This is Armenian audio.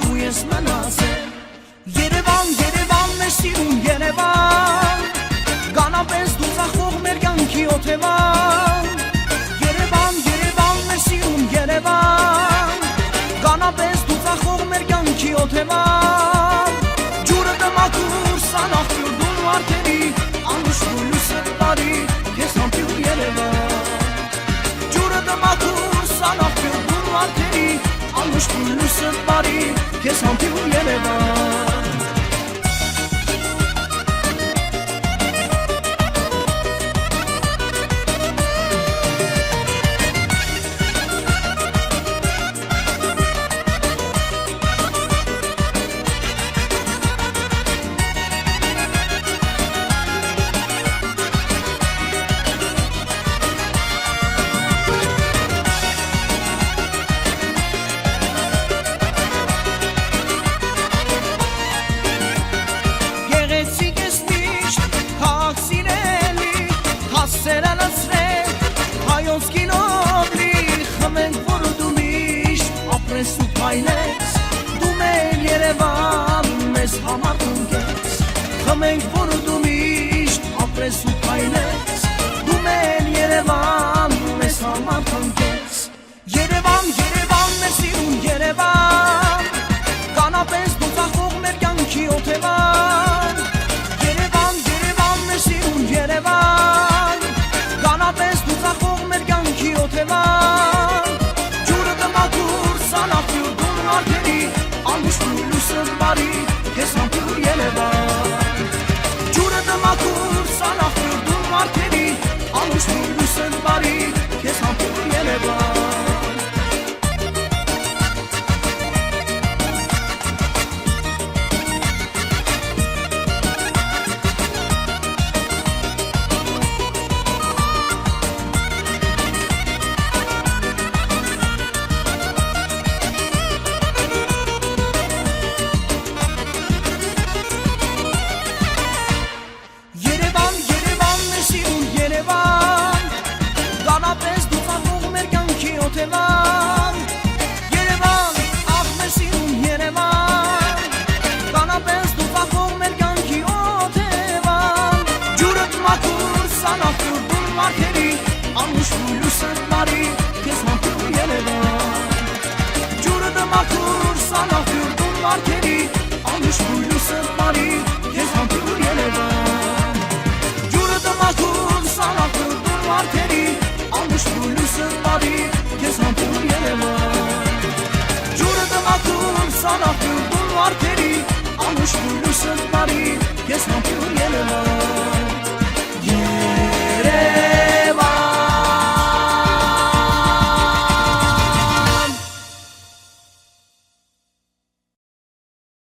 դու ես մնացել Երևան, Երևան, մեր սիրուն Երևան Կանապես դու ծախող մեր կյանքի օթևան Երևան, Երևան, մեր սիրուն Երևան Կանապես դու ծախող մեր կյանքի օթևան Ջուրը դմակուր սանախյուր դու մարդերի Անուշտու լույսը բարի քեզ համբյուր Երևան Ջուրը դմակուր սանախյուր դու մարդերի Անուշտու լույսը բարի քեզ համբյուր Երևան Դու մեր Երևան մեզ համար տնկես Խմենք, որ դու միշտ ապրես ու փայլես Դու մեր Երևան մեզ համար տնկես Երևան, Երևան, մեր սիրուն Երևան Կանապես դու ծախող մեր կյանքի օթևան Երևան, Երևան, մեր սիրուն Երևան Կանապես դու ծախող մեր կյանքի օթևան Ջուրը դմակուր սանախյուր Անուշտու լույսը բարի քեզ համբյուր Երևան Ջուրը դմակուր սանախյուր դու մարդերի Անուշտու լույսը բարի քեզ համբյուր Երևան Երևան, ախ մեր սիրուն Երևան Կանապես դու ծախող մեր կյանքի օթևան Ջուրը դմակուր սանախյուր դու մարդերի Անուշտու լույսը բարի քեզ համբյուր Երևան Ջուրը դմակուր սանախյուր դու մարդերի Անուշտու լույսը բարի քեզ համբյուր Երևան Ջուրը դմակուր սանախյուր դու մարդերի Անուշտու լույսը բարի Քեզ համբյուր Երևան Ջուրը դմակուր սանախյուր դու մարդերի Անուշտու լույսը բարի Քեզ համբյուր